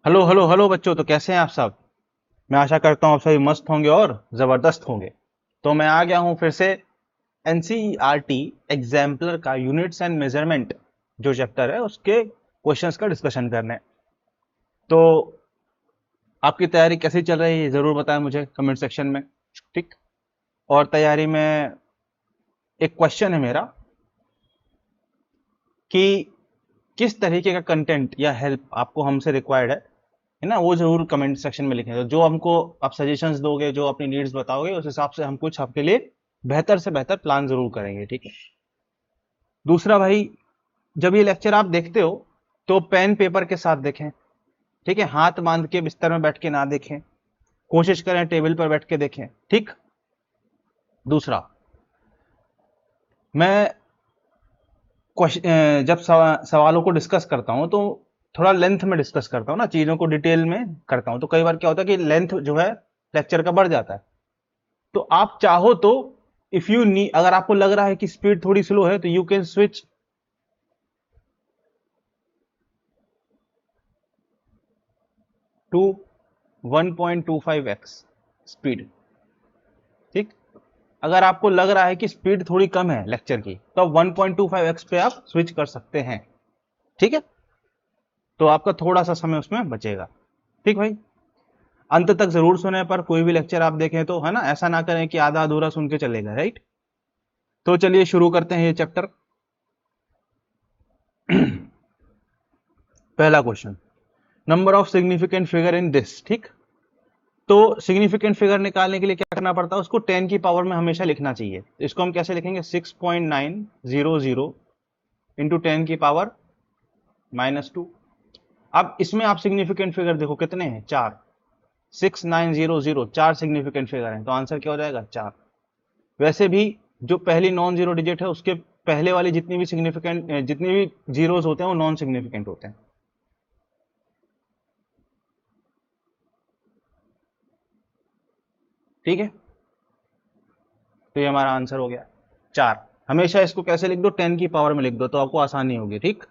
Hello hello hello बच्चों, तो कैसे हैं आप सब। मैं आशा करता हूँ आप सभी मस्त होंगे और जबरदस्त होंगे। तो मैं आ गया हूँ फिर से एनसीईआरटी एग्जाम्पलर का यूनिट्स एंड मेजरमेंट जो चैप्टर है उसके क्वेश्चंस का डिस्कशन करने। तो आपकी तैयारी कैसी चल रही है जरूर बताएं मुझे कमेंट सेक्शन में। ठीक। और तैयारी में एक क्वेश्चन है मेरा कि किस तरीके का कंटेंट या हेल्प आपको हमसे रिक्वायर्ड है ना, वो जरूर कमेंट सेक्शन में लिखें। तो जो हमको आप सजेशंस दोगे, जो अपनी नीड्स बताओगे, उस हिसाब से हम कुछ आपके लिए बेहतर से बेहतर प्लान जरूर करेंगे। ठीक है। दूसरा भाई, जब ये लेक्चर आप देखते हो तो पेन पेपर के साथ देखें। ठीक है, हाथ बांध के बिस्तर में बैठ के ना देखें, कोशिश करें टेबल पर बैठ के देखें। ठीक। दूसरा, मैं जब सवालों को डिस्कस करता हूं तो थोड़ा लेंथ में डिस्कस करता हूं ना, चीजों को डिटेल में करता हूं। तो कई बार क्या होता है कि लेंथ जो है लेक्चर का बढ़ जाता है। तो आप चाहो तो इफ यू नी अगर आपको लग रहा है कि स्पीड थोड़ी स्लो है तो you can switch to 1.25x speed. ठीक। अगर आपको लग रहा है कि स्पीड थोड़ी कम है लेक्चर की तो आप 1.25x पे आप स्विच कर सकते हैं। ठीक है। तो आपका थोड़ा सा समय उसमें बचेगा। ठीक भाई। अंत तक जरूर सुने, पर कोई भी लेक्चर आप देखें तो है ना, ऐसा ना करें कि आधा अधूरा सुन के चलेगा। राइट। तो चलिए शुरू करते हैं ये चैप्टर। पहला question, number of significant figure in this. ठीक। तो सिग्निफिकेंट फिगर निकालने के लिए क्या करना पड़ता है, उसको 10 की पावर में हमेशा लिखना चाहिए। तो इसको हम कैसे लिखेंगे, 6.900 इंटू 10 की पावर -2। अब इसमें आप सिग्निफिकेंट फिगर देखो कितने हैं, चार। 6900, चार सिग्निफिकेंट फिगर हैं, तो आंसर क्या हो जाएगा, चार। वैसे भी जो पहली नॉन जीरो डिजिट है उसके पहले वाली जितनी भी सिग्निफिकेंट जितनी भी जीरोस होते हैं वो नॉन सिग्निफिकेंट होते हैं। ठीक है। तो ये हमारा आंसर हो गया, चार। हमेशा इसको कैसे लिख दो, 10 की पावर में लिख दो तो आपको आसानी होगी। ठीक।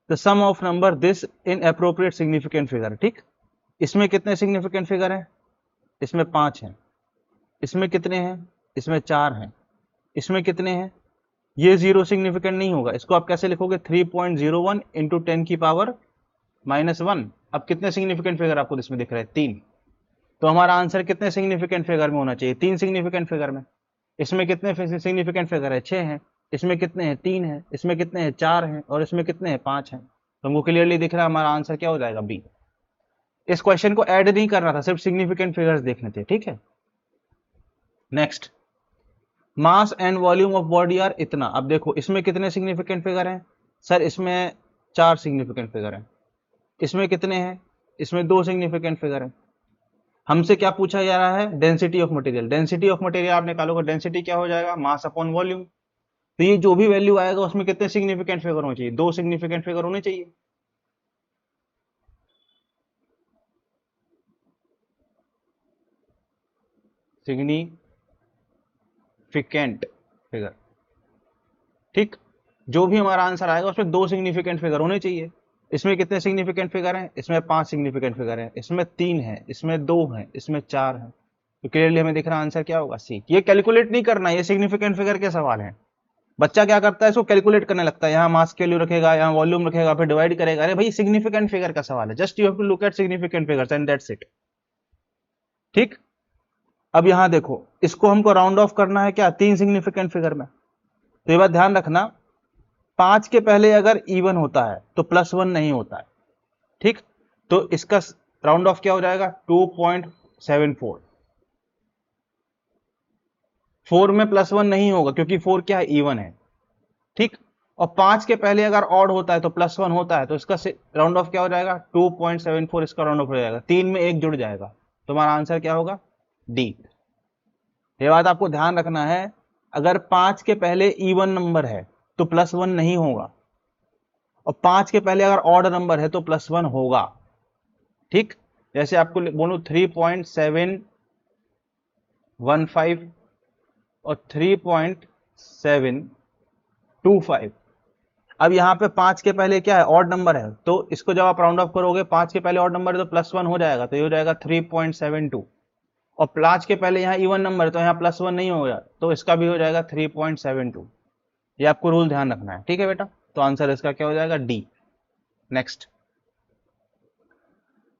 The sum of number this in appropriate significant figure. ठीक। इसमें कितने सिग्निफिकेंट फिगर हैं, इसमें पांच हैं। इसमें कितने हैं, इसमें चार हैं। इसमें कितने हैं, ये जीरो सिग्निफिकेंट नहीं होगा, इसको आप कैसे लिखोगे, 3.01 इंटू 10 की पावर -1। अब कितने सिग्निफिकेंट फिगर आपको इसमें दिख रहे हैं, तीन। तो हमारा आंसर कितने सिग्निफिकेंट फिगर में होना चाहिए, तीन सिग्निफिकेंट फिगर में। इसमें कितने सिग्निफिकेंट फिगर है, छह हैं। इसमें कितने हैं, तीन हैं। इसमें कितने हैं, चार हैं। और इसमें कितने हैं, पांच हैं। तो हमको क्लियरली दिख रहा है हमारा आंसर क्या हो जाएगा, बी। इस क्वेश्चन को ऐड नहीं करना था, सिर्फ सिग्निफिकेंट फिगर्स देखने थे। ठीक है। Next, mass and volume of body are इतना। अब देखो इसमें कितने सिग्निफिकेंट फिगर हैं, सर इसमें चार सिग्निफिकेंट फिगर हैं। इसमें कितने हैं, इसमें दो सिग्निफिकेंट फिगर हैं। हमसे क्या पूछा जा रहा है, density of material. Density of material आप निकालोगे, डेंसिटी क्या हो जाएगा, मास अपॉन वॉल्यूम। तो ये जो भी वैल्यू आएगा उसमें कितने सिग्निफिकेंट फिगर होने चाहिए, दो सिग्निफिकेंट फिगर होने चाहिए। Significant figure. ठीक। जो भी हमारा आंसर आएगा उसमें दो सिग्निफिकेंट फिगर होने चाहिए। इसमें कितने सिग्निफिकेंट फिगर हैं, इसमें पांच सिग्निफिकेंट फिगर हैं। इसमें तीन हैं, इसमें दो हैं, इसमें चार हैं। तो क्लियरली हमें दिख रहा आंसर क्या होगा, सी। ये कैलकुलेट नहीं करना, ये सिग्निफिकेंट फिगर के सवाल हैं। बच्चा क्या करता है, इसको कैलकुलेट करने लगता है, यहाँ मास के वैल्यू रखेगा, यहाँ वॉल्यूम रखेगा, फिर डिवाइड करेगा। अरे भाई सिग्निफिकेंट फिगर का सवाल है, just you have to look at significant figures and that's it. ठीक। अब यहां देखो, इसको हमको राउंड ऑफ करना है क्या, तीन सिग्निफिकेंट फिगर में। तो ये बात ध्यान रखना, पांच के पहले अगर इवन होता है तो +1 नहीं होता है। ठीक। तो इसका राउंड ऑफ क्या हो जाएगा, 2.74। फोर में +1 नहीं होगा क्योंकि फोर क्या है, इवन है। ठीक। और पांच के पहले अगर ऑड होता है तो +1 होता है, तो इसका राउंड ऑफ क्या हो जाएगा, 2.74। इसका राउंड ऑफ हो जाएगा, तीन में एक जुड़ जाएगा। तो हमारा आंसर क्या होगा, डी। ये बात आपको ध्यान रखना है, अगर पांच के पहले इवन नंबर है तो +1 नहीं होगा, और पांच के पहले अगर ऑड नंबर है तो +1 होगा। ठीक। जैसे आपको बोलूं 3.715 और 3.725, अब यहाँ पे 5 के पहले क्या है, ऑड नंबर है, तो इसको जब आप राउंड ऑफ करोगे 5 के पहले ऑड नंबर है तो +1 हो जाएगा, तो ये हो जाएगा 3.72। और 5 के पहले यहाँ इवन नंबर है तो यहाँ +1 नहीं होगा, तो इसका भी हो जाएगा 3.72। ये आपको रूल ध्यान रखना है, ठीक है बेटा। तो आंसर इसका क्या हो जाएगा, डी। नेक्स्ट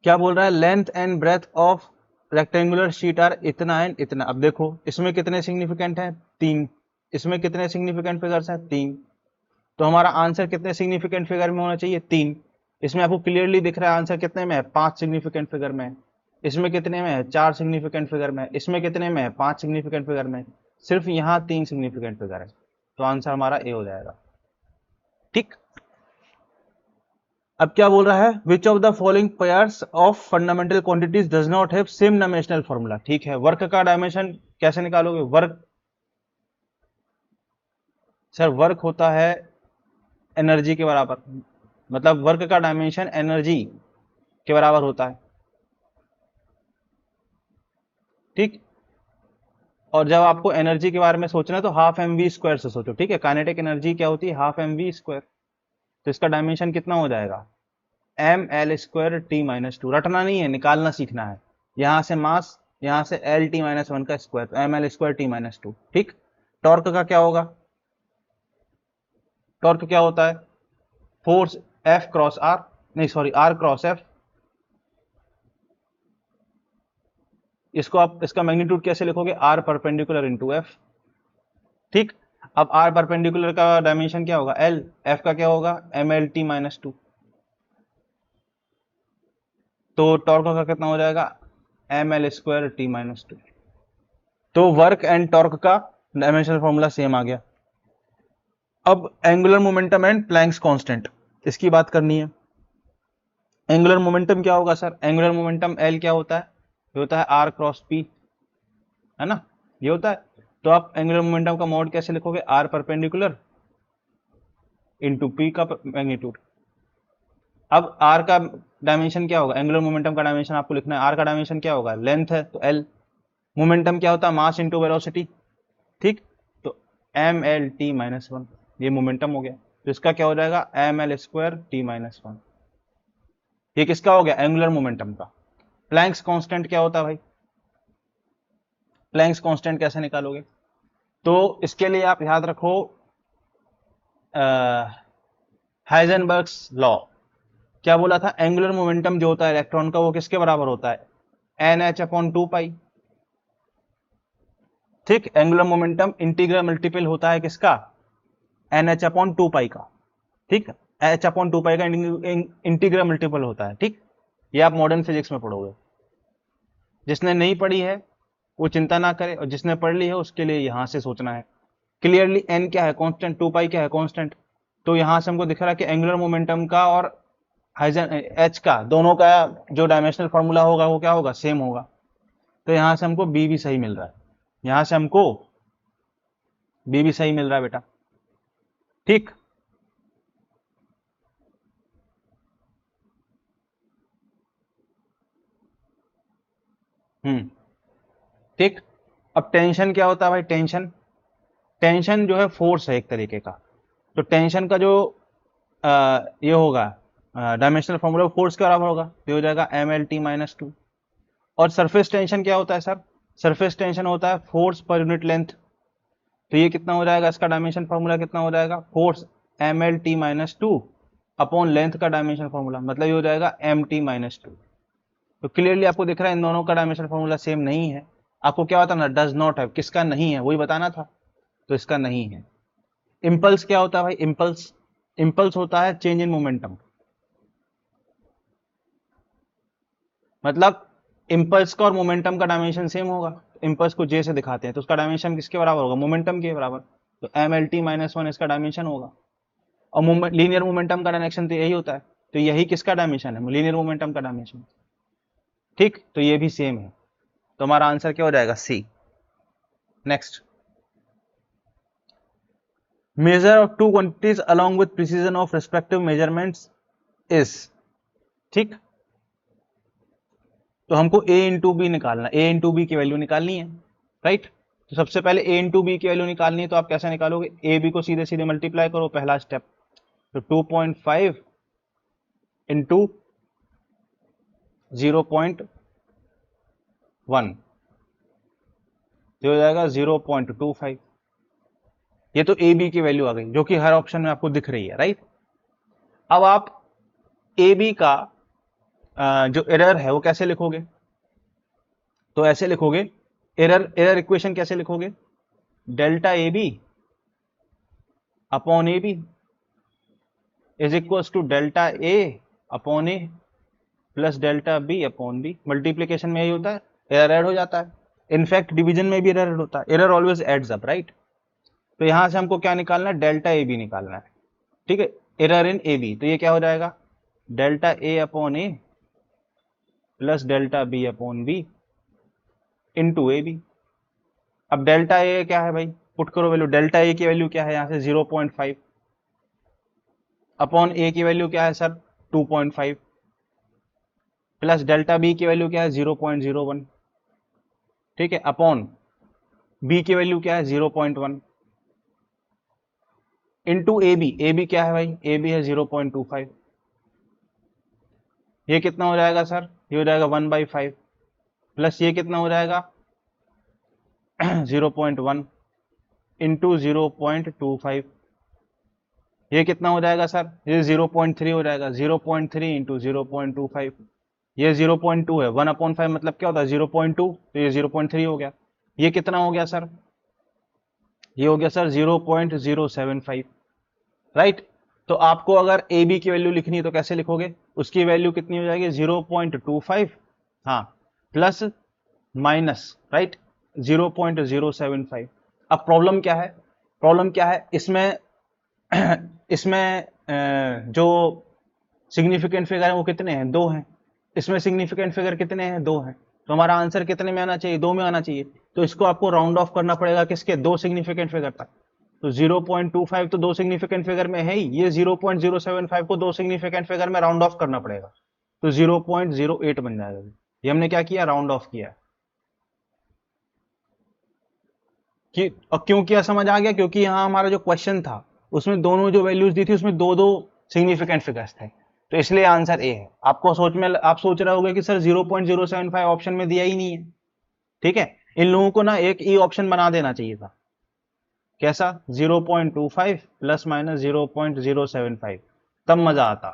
क्या बोल रहा है, length and breadth of rectangular sheet are इतना एंड इतना। अब देखो इसमें कितने सिग्निफिकेंट हैं, 3। इसमें कितने सिग्निफिकेंट फिगर्स हैं, 3। तो हमारा आंसर कितने सिग्निफिकेंट फिगर में होना चाहिए, 3। इसमें आपको क्लियरली दिख रहा है आंसर कितने में है, 5 सिग्निफिकेंट फिगर में है। इसमें कितने में है, 4 सिग्निफिकेंट फिगर में है। इसमें कितने में है, 5 सिग्निफिकेंट फिगर में। सिर्फ यहाँ 3 सिग्निफिकेंट फिगर है, तो आंसर हमारा ए हो जाएगा, ठीक। अब क्या बोल रहा है, which of the following pairs of fundamental quantities does not have same dimensional formula. ठीक है, वर्क का डायमेंशन कैसे निकालोगे, वर्क, सर वर्क होता है एनर्जी के बराबर, मतलब वर्क का डायमेंशन एनर्जी के बराबर होता है, ठीक। और जब आपको एनर्जी के बारे में सोचना है तो हाफ mv² से सोचो, ठीक है। काइनेटिक एनर्जी क्या होती है, हाफ mv²। तो इसका डायमेंशन कितना हो जाएगा, ml²t-2। रटना नहीं है, निकालना सीखना है। यहां से मास, यहां से lt-1 का स्क्वायर, तो ml²t-2, ठीक। टॉर्क का क्या होगा, टॉर्क क्या होता है, फोर्स F क्रॉस R, नहीं सॉरी R क्रॉस F। इसको आप, इसका मैग्नीट्यूड कैसे लिखोगे, R परपेंडिकुलर इंटू F, ठीक। अब R परपेंडिकुलर का डायमेंशन क्या होगा, L, F का क्या होगा, mlt-2। तो टॉर्क का कितना हो जाएगा, ml²t-2। तो वर्क एंड टॉर्क का डायमेंशनल फॉर्मूला सेम आ गया। अब angular momentum and Planck's constant, इसकी बात करनी है। एंगुलर मोमेंटम क्या होगा सर, एंगुलर मोमेंटम L क्या होता है, ये होता है R क्रॉस P, है ना, ये होता है। तो आप एंगुलर मोमेंटम का मोड कैसे लिखोगे, R परपेंडिकुलर इंटू P का मैग्नीट्यूड। अब R का डायमेंशन क्या होगा, एंगुलर मोमेंटम का डायमेंशन आपको लिखना है। R का डायमेंशन क्या होगा, लेंथ है तो L। मोमेंटम क्या होता है, मास इंटू वेलोसिटी, ठीक। तो mlt-1, ये मोमेंटम हो गया। तो इसका क्या हो जाएगा, ml²t-1। ये किसका हो गया, एंगुलर मोमेंटम का। प्लैंक्स कांस्टेंट क्या होता है भाई, प्लैंक्स कांस्टेंट कैसे निकालोगे, तो इसके लिए आप याद रखो हाइजेनबर्ग्स लॉ। क्या बोला था, एंगुलर मोमेंटम जो होता है इलेक्ट्रॉन का वो किसके बराबर होता है, nh/2π, ठीक। एंगुलर मोमेंटम इंटीग्रल मल्टीपल होता है किसका, nh/2π का, ठीक। h/2π का इंटीग्रल मल्टीपल होता है, ठीक। ये आप मॉडर्न फिजिक्स में पढ़ोगे। जिसने नहीं पढ़ी है वो चिंता ना करे, और जिसने पढ़ ली है उसके लिए यहां से सोचना है क्लियरली। n क्या है कांस्टेंट, 2π क्या है कांस्टेंट। तो यहां से हमको दिख रहा है कि एंगुलर मोमेंटम का और h का, दोनों का जो डायमेंशनल फॉर्मूला होगा वो क्या होगा, सेम होगा। तो यहां से हमको b भी सही मिल रहा है, यहां से हमको b भी सही मिल रहा है बेटा, ठीक। ठीक। अब टेंशन क्या होता है भाई, टेंशन, टेंशन जो है फोर्स है एक तरीके का। तो टेंशन का जो ये होगा डायमेंशनल फॉर्मूला फोर्स के बराबर होगा, तो हो जाएगा mlt-2। और सरफेस टेंशन क्या होता है सर, सरफेस टेंशन होता है फोर्स पर यूनिट लेंथ। तो ये कितना हो जाएगा, इसका डायमेंशन फॉर्मूला कितना हो जाएगा, फोर्स mlt-2 अपॉन लेंथ का डायमेंशन फॉर्मूला, मतलब ये हो जाएगा mt-2। तो क्लियरली आपको दिख रहा है इन दोनों का डायमेंशन फॉर्मूला सेम नहीं है। आपको क्या बताना, डज नॉट है, किसका नहीं है वही बताना था, तो इसका नहीं है। इंपल्स क्या होता है भाई, इंपल्स, इंपल्स होता है चेंज इन मोमेंटम, मतलब इंपल्स का और मोमेंटम का डायमेंशन सेम होगा। इंपल्स को जे से दिखाते हैं तो उसका डायमेंशन किसके बराबर होगा, मोमेंटम के बराबर। तो mlt-1 इसका डायमेंशन होगा। और लीनियर मोमेंटम का डायरेक्शन तो यही होता है, तो यही किसका डायमेंशन है, लीनियर मोमेंटम का डायमेंशन, ठीक। तो ये भी सेम है, तो हमारा आंसर क्या हो जाएगा, C. Next, measure of two quantities along with precision of respective measurements is, ठीक। तो हमको a इंटू बी निकालना, a इंटू बी की वैल्यू निकालनी है, राइट। तो सबसे पहले a इंटू बी की वैल्यू निकालनी है, तो आप कैसे निकालोगे, ए बी को सीधे सीधे मल्टीप्लाई करो, पहला स्टेप। तो 2.5 इंटू 0.1 तो हो जाएगा 0.25। ये तो ए बी की वैल्यू आ गई जो कि हर ऑप्शन में आपको दिख रही है, राइट। अब आप ए बी का जो एरर है वो कैसे लिखोगे? तो ऐसे लिखोगे, एरर इक्वेशन कैसे लिखोगे? Delta A B upon A B is equals to delta A upon A plus delta B upon B. Multiplication में यही होता है, एरर ऐड हो जाता है। इनफैक्ट डिवीजन में भी एरर ऐड होता है, error always adds up, right. तो यहां से हमको क्या निकालना है? डेल्टा ए बी निकालना है, ठीक है। एरर इन ए बी, तो ये क्या हो जाएगा? Delta A upon A plus delta B upon B into A B. अब डेल्टा ए क्या है भाई? पुट करो वैल्यू। डेल्टा ए की वैल्यू क्या है यहाँ से? 0.5 अपॉन ए की वैल्यू क्या है सर? 2.5 प्लस डेल्टा बी की वैल्यू क्या है? 0.01, ठीक है, अपॉन बी की वैल्यू क्या है? 0.1 into A B. A B क्या है भाई? ए बी है 0.25। ये कितना हो जाएगा सर? ये हो जाएगा 1/5 प्लस ये कितना हो जाएगा? 0.1 इंटू 0.25। ये कितना हो जाएगा सर? ये 0.3 हो जाएगा। 0.3 इंटू 0.25, ये 0.2 है। 1/5 मतलब क्या होता है? 0.2, तो ये 0.3 हो गया। ये कितना हो गया सर? ये हो गया सर 0.075, राइट। तो आपको अगर ए बी की वैल्यू लिखनी है तो कैसे लिखोगे? उसकी वैल्यू कितनी हो जाएगी? 0.25, हाँ, प्लस माइनस, राइट, 0.075। अब प्रॉब्लम क्या है? प्रॉब्लम क्या है इसमें? इसमें जो सिग्निफिकेंट फिगर है वो कितने हैं? 2 हैं। इसमें सिग्निफिकेंट फिगर कितने हैं? 2 हैं। तो हमारा आंसर कितने में आना चाहिए? 2 में आना चाहिए। तो इसको आपको राउंड ऑफ करना पड़ेगा किसके? 2 सिग्निफिकेंट फिगर तक। तो 0.25 तो 2 सिग्निफिकेंट फिगर में है ही, ये 0.075 को 2 सिग्निफिकेंट फिगर में राउंड ऑफ करना पड़ेगा, तो 0.08 बन जाएगा। ये हमने क्या किया? राउंड ऑफ किया। कि और क्यों किया समझ आ गया? क्योंकि यहाँ हमारा जो क्वेश्चन था उसमें दोनों जो वैल्यूज दी थी उसमें 2-2 सिग्निफिकेंट फिगर्स थे, तो इसलिए आंसर ए है। आपको आप सोच रहे होगे कि सर 0.075 ऑप्शन में दिया ही नहीं है, ठीक है। इन लोगों को ना एक ई ऑप्शन बना देना चाहिए था। कैसा? 0.25 प्लस माइनस 0.075, तब मजा आता।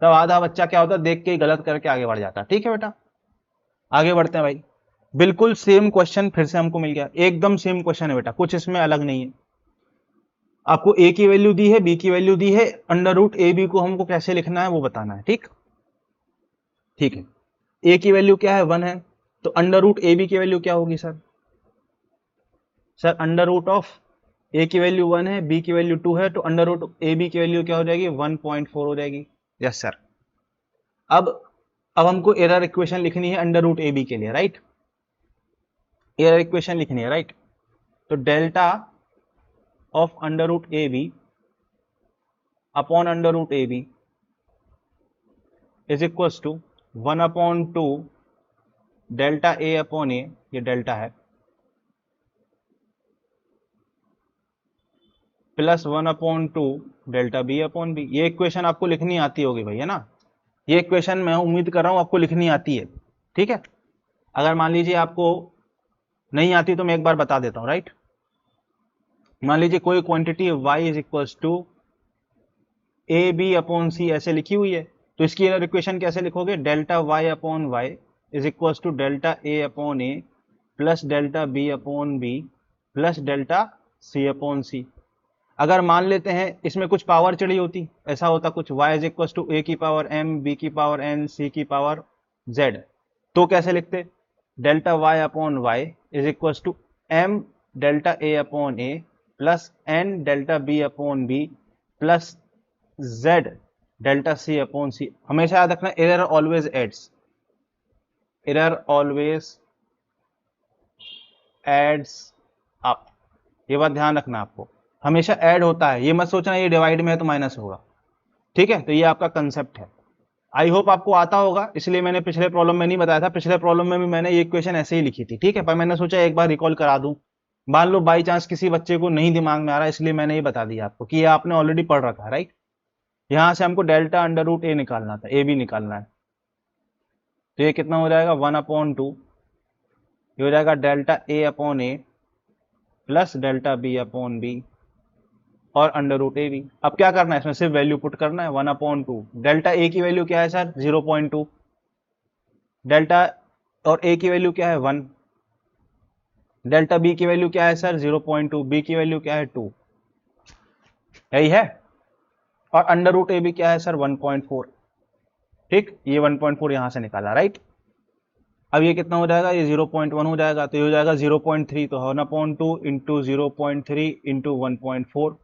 तब आधा बच्चा क्या होता, देख के ही गलत करके आगे बढ़ जाता। ठीक है बेटा, आगे बढ़ते हैं भाई। बिल्कुल सेम क्वेश्चन फिर से हमको मिल गया, एकदम सेम क्वेश्चन है बेटा, कुछ इसमें अलग नहीं है। आपको ए की वैल्यू दी है, बी की वैल्यू दी है, अंडर रूट ए बी को हमको कैसे लिखना है वो बताना है। ठीक, ठीक है। ए की वैल्यू क्या है? 1 है, तो अंडर रूट ए बी की वैल्यू क्या होगी sir? Sir under root of A की वैल्यू 1 है, बी की वैल्यू 2 है, तो अंडर रूट ए बी की वैल्यू क्या हो जाएगी? 1.4 हो जाएगी। Yes sir. अब हमको एरर इक्वेशन लिखनी है अंडर रूट ए बी के लिए, राइट। एरर इक्वेशन लिखनी है, राइट। तो delta of under root A B upon under root A B is equals to 1/2 delta A upon A, ये डेल्टा है, plus 1/2 delta B upon B. ये equation आपको लिखनी आती होगी भाई, है ना। ये इक्वेशन मैं उम्मीद कर रहा हूं आपको लिखनी आती है, ठीक है। अगर मान लीजिए आपको नहीं आती तो मैं एक बार बता देता हूं, राइट। मान लीजिए कोई quantity y is equals to A B upon C ऐसे लिखी हुई है, तो इसकी एरर इक्वेशन कैसे लिखोगे? Delta y upon y is equals to delta A upon A plus delta B upon B plus delta C upon C. अगर मान लेते हैं इसमें कुछ पावर चढ़ी होती, ऐसा होता कुछ y is equals to A की पावर m, b की पावर n, c की पावर z, तो कैसे लिखते? Delta y upon y is equals to m delta a upon a plus n delta b upon b plus z delta c upon c। हमेशा याद रखना, error always adds, error always adds up, ये बात ध्यान रखना आपको, हमेशा add होता है। ये मत सोचना ये डिवाइड में है तो माइनस होगा, ठीक है। तो ये आपका कंसेप्ट है। आई होप आपको आता होगा, इसलिए मैंने पिछले प्रॉब्लम में नहीं बताया था। पिछले प्रॉब्लम में भी मैंने ये इक्वेशन ऐसे ही लिखी थी, ठीक है, पर मैंने सोचा एक बार रिकॉल करा दूं। मान लो बाई चांस किसी बच्चे को नहीं दिमाग में आ रहा, इसलिए मैंने ये बता दिया आपको कि ये आपने ऑलरेडी पढ़ रखा है, राइट। यहां से हमको डेल्टा अंडर रूट ए निकालना था, ए बी निकालना है। तो ये कितना हो जाएगा 1/2, ये हो जाएगा delta A upon A plus delta B upon B और अंडर रूट ए बी। अब क्या करना है, इसमें सिर्फ वैल्यू पुट करना है 1/2। डेल्टा ए की वैल्यू क्या है सर 0.2, डेल्टा और ए की वैल्यू क्या है 1, डेल्टा बी की वैल्यू क्या है सर 0.2, बी की वैल्यू क्या है 2, यही है। और अंडर रूट ए बी क्या है सर 1.4। ठीक, ये 1.4 यहां से निकाला, राइट। अब ये कितना हो जाएगा, ये 0.1 हो जाएगा, तो ये हो जाएगा 0.3, तो 1/2 इंटू 0.3 इंटू 1.4,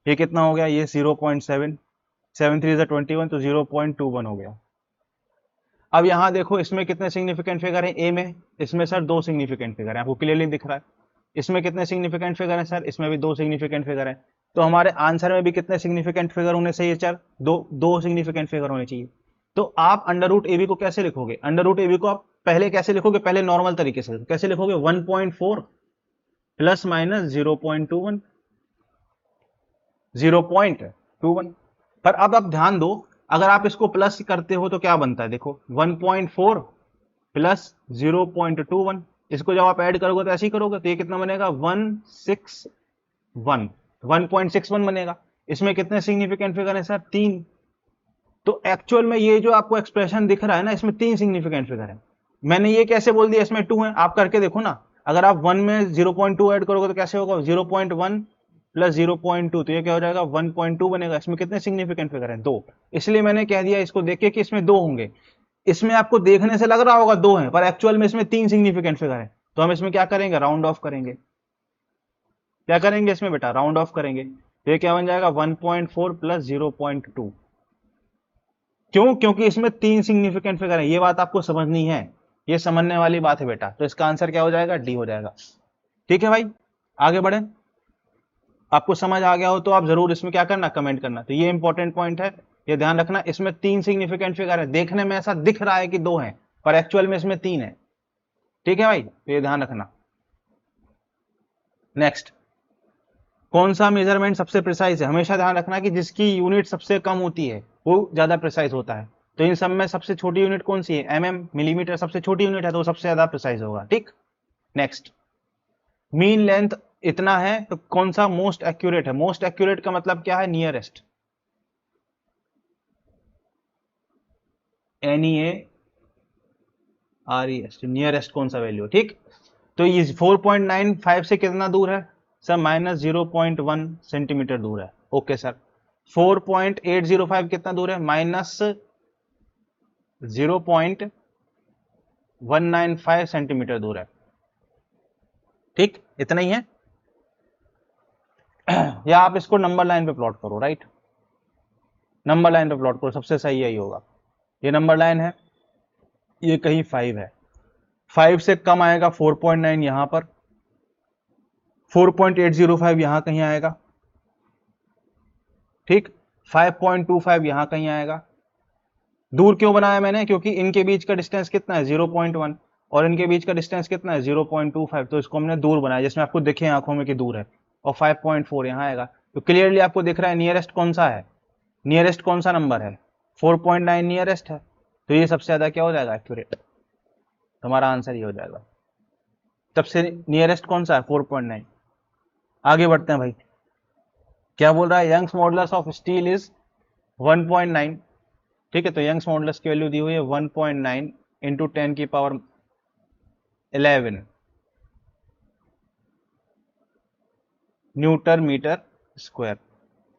ये कितना हो गया, ये 0.7, 7 3 21, तो 0.21 हो गया। अब यहां देखो इसमें कितने सिग्निफिकेंट फिगर है, ए में, इसमें सर 2 सिग्निफिकेंट फिगर है, आपको क्लियरली दिख रहा है। इसमें कितने सिग्निफिकेंट फिगर है सर, इसमें भी 2 सिग्निफिकेंट फिगर है। तो हमारे आंसर में भी कितने सिग्निफिकेंट फिगर होने चाहिए सर, दो सिग्निफिकेंट फिगर होने चाहिए। तो आप अंडर रूट ए बी को कैसे लिखोगे, अंडर रूट ए बी को आप पहले कैसे लिखोगे, पहले नॉर्मल तरीके से कैसे लिखोगे, 1.4 प्लस माइनस 0.21, 0.21। पर अब आप ध्यान दो, अगर आप इसको प्लस करते हो तो क्या बनता है, देखो 1.4 प्लस 0.21, इसको जब आप ऐड करोगे तो ऐसे ही करोगे, तो ये कितना बनेगा 1.61 बनेगा। इसमें कितने सिग्निफिकेंट फिगर है सर, 3। तो एक्चुअल में ये जो आपको एक्सप्रेशन दिख रहा है ना, इसमें 3 सिग्निफिकेंट फिगर है। मैंने ये कैसे बोल दिया इसमें 2 है, आप करके देखो ना। अगर आप 1 में 0.2 ऐड करोगे तो कैसे होगा, 0.1 प्लस 0.2, तो ये क्या हो जाएगा 1.2 बनेगा। इसमें कितने सिग्निफिकेंट फिगर है, 2। इसलिए मैंने कह दिया इसको देख के कि इसमें 2 होंगे। इसमें आपको देखने से लग रहा होगा 2 है, पर एक्चुअल में इसमें 3 सिग्निफिकेंट फिगर है। तो हम इसमें क्या करेंगे, राउंड ऑफ करेंगे। क्या करेंगे इसमें बेटा, राउंड ऑफ करेंगे। तो ये क्या बन जाएगा 1.4 प्लस 0.2। क्यों, क्योंकि इसमें 3 सिग्निफिकेंट फिगर है, ये बात आपको समझनी है, ये समझने वाली बात है बेटा। तो इसका आंसर क्या हो जाएगा, डी हो जाएगा। ठीक है भाई, आगे बढ़े। आपको समझ आ गया हो तो आप जरूर इसमें क्या करना, कमेंट करना। तो ये इंपॉर्टेंट पॉइंट है, ये ध्यान रखना। इसमें 3 सिग्निफिकेंट फिगर है, देखने में ऐसा दिख रहा है कि 2 है, पर एक्चुअल में इसमें 3 है। ठीक है भाई, तो ये ध्यान रखना। नेक्स्ट, कौन सा मेजरमेंट सबसे प्रिसाइज है, हमेशा ध्यान रखना कि जिसकी यूनिट सबसे कम होती है वो ज्यादा प्रिसाइज होता है। तो इन सब में सबसे छोटी यूनिट कौन सी है, एमएम, मिलीमीटर सबसे छोटी यूनिट है, तो सबसे ज्यादा प्रिसाइज होगा। ठीक, नेक्स्ट, मीन लेंथ इतना है तो कौन सा मोस्ट एक्यूरेट है, मोस्ट एक्यूरेट का मतलब क्या है, नियरेस्ट, NEAREST, नियरेस्ट कौन सा वैल्यू। ठीक, तो ये 4.95 से कितना दूर है सर, माइनस 0.1 सेंटीमीटर दूर है। ओके सर, 4.805 कितना दूर है, माइनस 0.195 सेंटीमीटर दूर है। ठीक, इतना ही है। या आप इसको नंबर लाइन पे प्लॉट करो, राइट, नंबर लाइन पे प्लॉट करो, सबसे सही यही होगा। ये नंबर लाइन है, ये कहीं 5 है, 5 से कम आएगा 4.9 यहां पर, 4.805 यहां कहीं आएगा। ठीक, 5.25 यहां कहीं आएगा। दूर क्यों बनाया मैंने, क्योंकि इनके बीच का डिस्टेंस कितना है 0.1 और इनके बीच का डिस्टेंस कितना है 0.25, तो इसको हमने दूर बनाया जिसमें आपको दिखे आंखों में कि दूर है। और 5.4 यहां आएगा, तो क्लियरली आपको दिख रहा है नियरेस्ट कौन सा है, नियरेस्ट कौन सा नंबर है, 4.9 नियरेस्ट है। तो ये सबसे ज्यादा क्या हो जाएगा, एक्यूरेट। हमारा आंसर ये हो जाएगा, सबसे नियरेस्ट कौन सा है 4.9। आगे बढ़ते हैं भाई, क्या बोल रहा है, Young's modulus of steel is 1.9। ठीक है, तो यंग्स मॉडुलस की वैल्यू दी हुई है 1.9 इंटू 10 की पावर 11 न्यूटन मीटर स्क्वायर,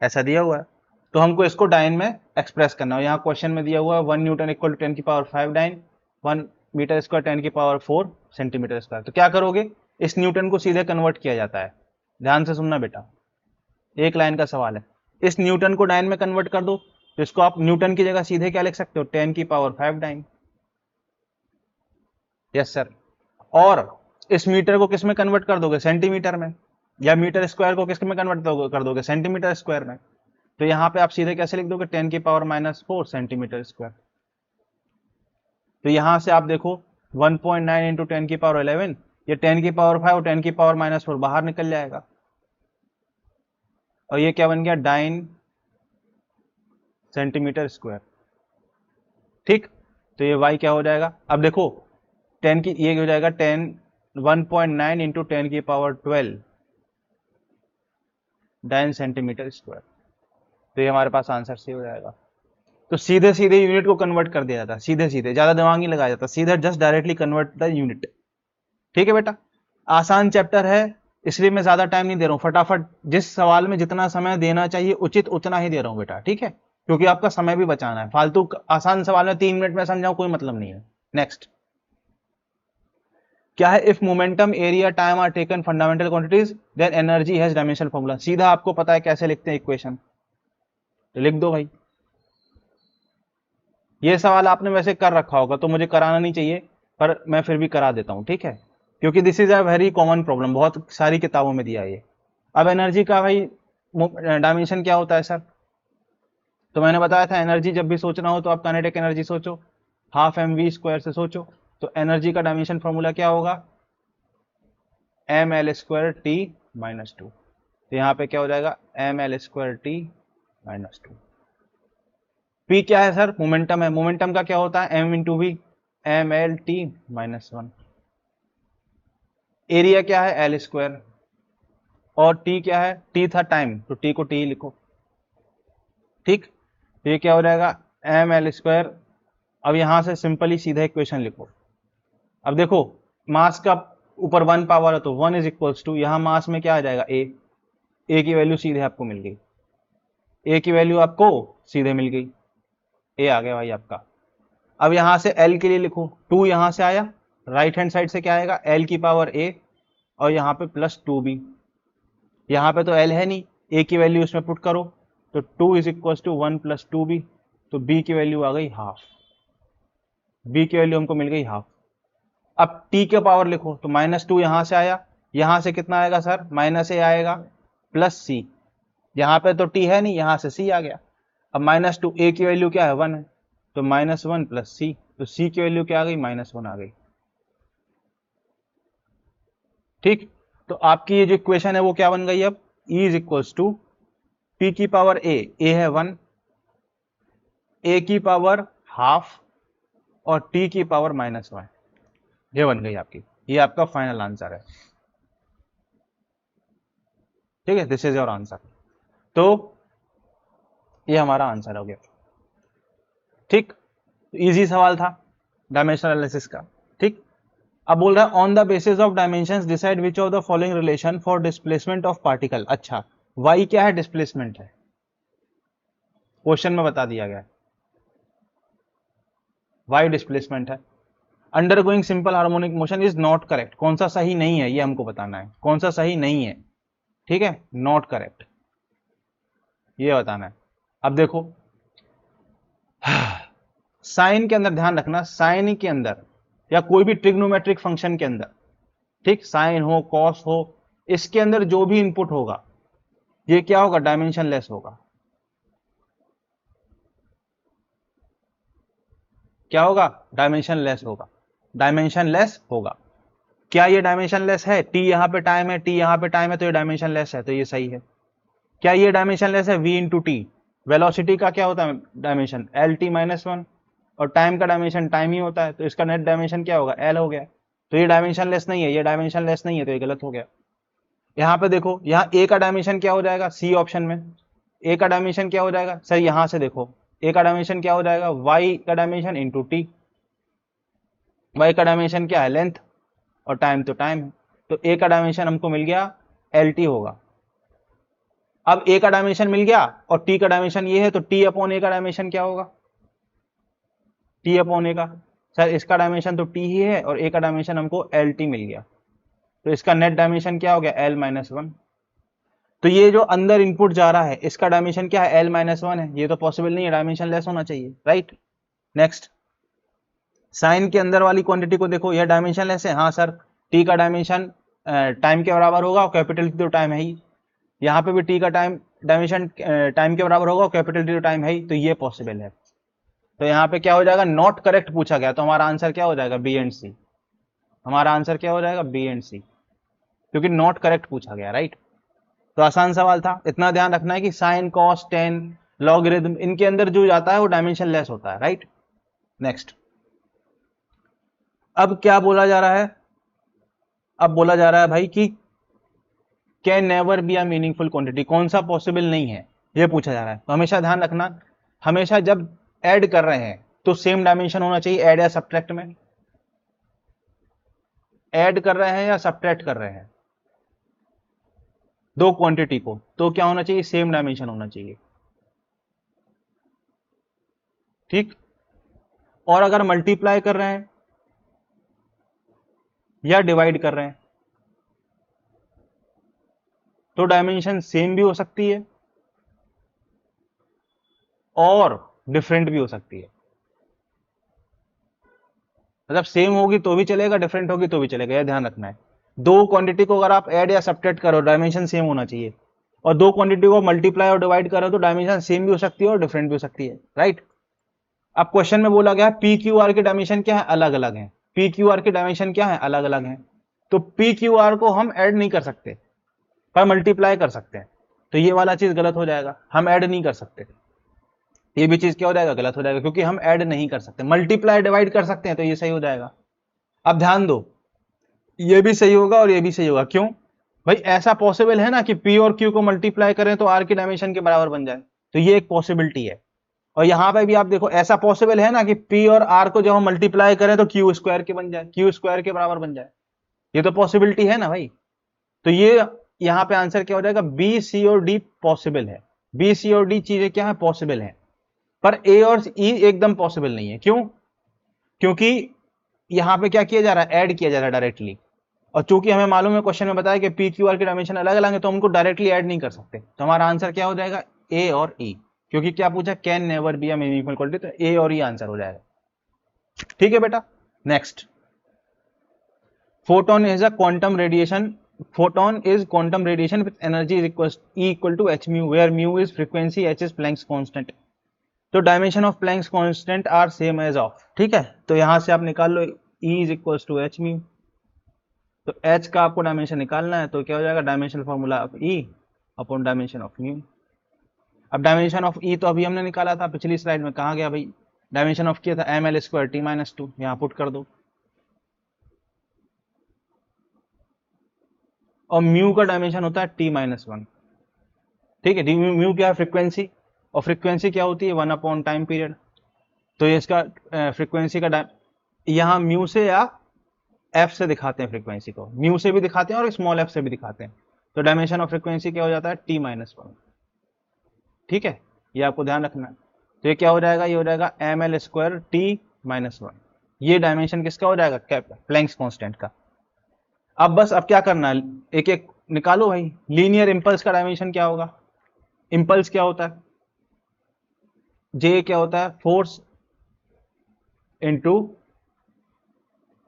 ऐसा दिया हुआ है। तो हमको इसको डाइन में एक्सप्रेस करना है। यहाँ क्वेश्चन में दिया हुआ है 1 न्यूटन इक्वल टू 10 की पावर 5 डाइन, 1 मीटर स्क्वायर 10 की पावर 4 सेंटीमीटर स्क्वायर। तो क्या करोगे, इस न्यूटन को सीधे कन्वर्ट किया जाता है। ध्यान से सुनना बेटा, एक लाइन का सवाल है। इस न्यूटन को डाइन में कन्वर्ट कर दो, तो इसको आप न्यूटन की जगह सीधे क्या लिख सकते हो, 10 की पावर 5 डाइन। Yes sir. और इस मीटर को किस में कन्वर्ट कर दोगे, सेंटीमीटर में, या मीटर स्क्वायर को किस में कन्वर्ट कर दोगे, सेंटीमीटर स्क्वायर में। तो यहां पे आप सीधे कैसे लिख दोगे, 10 की पावर -4 सेंटीमीटर स्क्वायर। तो यहां से आप देखो 1.9 इंटू 10 की पावर 11, ये 10 की पावर 5 और 10 की पावर -4 बाहर निकल जाएगा, और ये क्या बन गया, डाइन सेंटीमीटर स्क्वायर। ठीक, तो ये y क्या हो जाएगा, अब देखो 10 की ये हो जाएगा 1.9 इंटू 10 की पावर 12 9 सेंटीमीटर स्क्वायर। तो ये हमारे पास आंसर सी हो जाएगा। तो सीधे सीधे यूनिट को कन्वर्ट कर दिया जाता, सीधे सीधे, ज्यादा दिमाग नहीं लगाया जाता, सीधे just directly convert the unit. ठीक है बेटा, आसान चैप्टर है इसलिए मैं ज्यादा टाइम नहीं दे रहा हूं, फटाफट जिस सवाल में जितना समय देना चाहिए उचित उतना ही दे रहा हूं बेटा, ठीक है, क्योंकि आपका समय भी बचाना है। फालतू आसान सवाल में 3 मिनट में समझाऊं कोई मतलब नहीं है। नेक्स्ट क्या है, if momentum area time are taken fundamental quantities then energy has dimensional formula. सीधा आपको पता है कैसे लिखते हैं इक्वेशन, तो लिख दो भाई। ये सवाल आपने वैसे कर रखा होगा तो मुझे कराना नहीं चाहिए, पर मैं फिर भी करा देता हूं, ठीक है, क्योंकि this is a very common problem, बहुत सारी किताबों में दिया है ये। अब एनर्जी का भाई डायमेंशन क्या होता है सर, तो मैंने बताया था एनर्जी जब भी सोचना हो तो आप काइनेटिक एनर्जी सोचो, हाफ mv² से सोचो। तो एनर्जी का डायमेंशन फॉर्मूला क्या होगा, ml² t - 2। तो यहाँ पे क्या हो जाएगा ml² t - 2। p क्या है सर, मोमेंटम है, मोमेंटम का क्या होता है m into V, mlt - 1। Area क्या है l², और t क्या है, t था टाइम तो t को t लिखो। ठीक, तो ये क्या हो जाएगा ml²। अब यहां से सिंपली सीधा इक्वेशन लिखो। अब देखो मास का ऊपर 1 पावर है तो 1 इज इक्वल्स टू, यहां मास में क्या आ जाएगा a की वैल्यू सीधे आपको मिल गई, a की वैल्यू आपको सीधे मिल गई, a आ गया भाई आपका। अब यहां से l के लिए लिखो, 2 यहां से आया, राइट हैंड साइड से क्या आएगा l की पावर a, और यहाँ पे प्लस 2b, यहाँ पे तो l है नहीं, a की वैल्यू इसमें पुट करो तो 2 इज इक्वल टू 1 + 2b, तो b की वैल्यू आ गई हाफ, b की वैल्यू हमको मिल गई हाफ। अब t के पावर लिखो तो -2 यहां से आया, यहां से कितना आएगा सर -a आएगा प्लस c, यहाँ पे तो t है नहीं, यहां से c आ गया। अब -2, a की वैल्यू क्या है 1 है, तो -1 + c, तो c की वैल्यू क्या आ गई -1 आ गई। ठीक, तो आपकी ये जो इक्वेशन है वो क्या बन गई, अब E is equals to p की पावर a है 1, a की पावर हाफ, और t की पावर -1, ये बन गई आपकी, ये आपका फाइनल आंसर है। ठीक है, दिस इज योर आंसर। तो ये हमारा आंसर हो गया। ठीक, इजी सवाल था डायमेंशनल एनालिसिस का। ठीक, अब बोल रहा है on the basis of dimensions decide which of the following relation for displacement of particle. अच्छा, y क्या है, डिस्प्लेसमेंट है, क्वेश्चन में बता दिया गया y डिस्प्लेसमेंट है। Undergoing simple harmonic motion is not correct, कौन सा सही नहीं है ये हमको बताना है, कौन सा सही नहीं है, ठीक है, नॉट करेक्ट ये बताना है। अब देखो साइन के अंदर ध्यान रखना, साइन के अंदर या कोई भी ट्रिग्नोमेट्रिक फंक्शन के अंदर, ठीक, साइन हो कॉस हो, इसके अंदर जो भी इनपुट होगा ये क्या होगा, डायमेंशन लेस होगा। क्या होगा, डायमेंशन लेस होगा, डायमेंशन लेस होगा। क्या ये डायमेंशन लेस है, t यहां पे टाइम है, t यहां पे टाइम है, तो ये डायमेंशन लेस है, तो ये सही है। क्या ये डायमेंशन लेस है, v इंटू टी, वेलोसिटी का क्या होता है डायमेंशन lt - 1, और टाइम का डायमेंशन टाइम ही होता है, तो इसका नेट डायमेंशन क्या होगा l हो गया, तो ये डायमेंशन लेस नहीं है, ये डायमेंशन लेस नहीं है, तो ये गलत हो गया। यहाँ पे देखो, यहाँ a का डायमेंशन क्या हो जाएगा, सी ऑप्शन में a का डायमेंशन क्या हो जाएगा सर, यहां से देखो a का डायमेंशन क्या हो जाएगा, y का डायमेंशन इंटू टी, y का डायमेंशन क्या है लेंथ, और टाइम तो टाइम है, तो a का डायमेंशन हमको मिल गया lt होगा। अब a का डायमेंशन मिल गया और t का डायमेंशन ये है, तो t अपॉन a का डायमेंशन क्या होगा, t अपॉन a का, सर इसका डायमेंशन तो t ही है और a का डायमेंशन हमको lt मिल गया, तो इसका नेट डायमेंशन क्या हो गया l - 1। तो ये जो अंदर इनपुट जा रहा है इसका डायमेंशन क्या है l - 1 है, ये तो पॉसिबल नहीं है, डायमेंशन लेस होना चाहिए, राइट। नेक्स्ट, साइन के अंदर वाली क्वांटिटी को देखो, यह डायमेंशन लेस है, हाँ सर, t का डायमेंशन टाइम के बराबर होगा और कैपिटल टी तो टाइम है ही, यहाँ पे भी t का टाइम डायमेंशन टाइम के बराबर होगा और कैपिटल टी तो टाइम है ही, तो ये पॉसिबल है। तो यहाँ पे क्या हो जाएगा, नॉट करेक्ट पूछा गया, तो हमारा आंसर क्या हो जाएगा, बी एंड सी, हमारा आंसर क्या हो जाएगा, बी एंड सी, क्योंकि नॉट करेक्ट पूछा गया, राइट। तो आसान सवाल था, इतना ध्यान रखना है कि साइन कॉस टेन लॉगरिथम, इनके अंदर जो जाता है वो डायमेंशन लेस होता है, राइट। नेक्स्ट, अब क्या बोला जा रहा है, अब बोला जा रहा है भाई कि can never be a meaningful quantity, कौन सा पॉसिबल नहीं है, ये पूछा जा रहा है। तो हमेशा ध्यान रखना, हमेशा जब ऐड कर रहे हैं तो सेम डायमेंशन होना चाहिए, ऐड या सब्ट्रैक्ट में, ऐड कर रहे हैं या सब्ट्रैक्ट कर रहे हैं दो क्वांटिटी को, तो क्या होना चाहिए, सेम डायमेंशन होना चाहिए, ठीक। और अगर मल्टीप्लाई कर रहे हैं या डिवाइड कर रहे हैं तो डायमेंशन सेम भी हो सकती है और डिफरेंट भी हो सकती है। मतलब सेम होगी तो भी चलेगा, डिफरेंट होगी तो भी चलेगा, यह ध्यान रखना है। दो क्वांटिटी को अगर आप ऐड या सब्ट्रैक्ट करो, डायमेंशन सेम होना चाहिए, और दो क्वांटिटी को मल्टीप्लाई और डिवाइड करो तो डायमेंशन सेम भी हो सकती है और डिफरेंट भी हो सकती है, राइट। अब क्वेश्चन में बोला गया है पी क्यू आर के डायमेंशन क्या है, अलग अलग है। पी क्यू आर के डायमेंशन क्या है, अलग अलग है। तो पी क्यू आर को हम ऐड नहीं कर सकते पर मल्टीप्लाई कर सकते हैं, तो ये वाला चीज गलत हो जाएगा, हम ऐड नहीं कर सकते, ये भी चीज क्या हो जाएगा, गलत हो जाएगा, क्योंकि हम ऐड नहीं कर सकते। मल्टीप्लाई डिवाइड कर सकते हैं तो ये सही हो जाएगा। अब ध्यान दो, ये भी सही होगा और ये भी सही होगा, क्यों भाई, ऐसा पॉसिबल है ना कि पी और क्यू को मल्टीप्लाई करें तो आर की डायमेंशन के बराबर बन जाए, तो ये एक पॉसिबिलिटी है। और यहां पे भी आप देखो ऐसा पॉसिबल है ना कि पी और आर को जब हम मल्टीप्लाई करें तो क्यू स्क्वायर के बन जाए, क्यू स्क्वायर के बराबर बन जाए, ये तो पॉसिबिलिटी है ना भाई। तो ये यहां पे आंसर क्या हो जाएगा, बी सी और डी पॉसिबल है, बी सी और डी चीजें क्या है, पॉसिबल है, पर ए और ई एकदम पॉसिबल नहीं है। क्यों, क्योंकि यहां पे क्या किया जा रहा है, ऐड किया जा रहा है डायरेक्टली, और चूंकि हमें मालूम है क्वेश्चन में बताया कि पी क्यू आर के डायमेंशन अलग अलग है तो हम उनको डायरेक्टली ऐड नहीं कर सकते, तो हमारा आंसर क्या हो जाएगा, ए और ई, क्योंकि क्या पूछा, can never be a meaningful quantity, तो ए और ई आंसर हो जाएगा, ठीक है बेटा। Next, photon is a quantum radiation, photon is quantum radiation with energy is equal to h mu, where mu is frequency, h is Planck's constant, तो dimension of Planck's constant are same as of, ठीक है। तो यहां से आप निकाल लो E is equal to H mu, तो h का आपको डायमेंशन निकालना है, तो क्या हो जाएगा, dimension formula of E upon dimension of mu. अब डायमेंशन ऑफ E तो अभी हमने निकाला था पिछली स्लाइड में, कहा गया भाई, डायमेंशन ऑफ किया था ml स्क्वायर t माइनस 2, यहाँ पुट कर दो, और म्यू का डायमेंशन होता है t माइनस 1, ठीक है। म्यू क्या है, फ्रीक्वेंसी, और फ्रीक्वेंसी क्या होती है, 1 अपॉन टाइम पीरियड, तो ये इसका फ्रीक्वेंसी का यहाँ म्यू से या एफ से दिखाते हैं फ्रीक्वेंसी को, म्यू से भी दिखाते हैं और स्मॉल एफ से भी दिखाते हैं, तो डायमेंशन ऑफ फ्रीक्वेंसी क्या हो जाता है, टी माइनस 1, ठीक है, ये आपको ध्यान रखना है। तो ये क्या हो जाएगा, ये हो जाएगा M L square T minus 1, ये डायमेंशन किसका हो जाएगा, प्लैंक्स कांस्टेंट का। अब बस अब क्या करना है, एक एक निकालो भाई। लीनियर इंपल्स का डायमेंशन क्या होगा, इंपल्स क्या होता है, जे क्या होता है, फोर्स इनटू,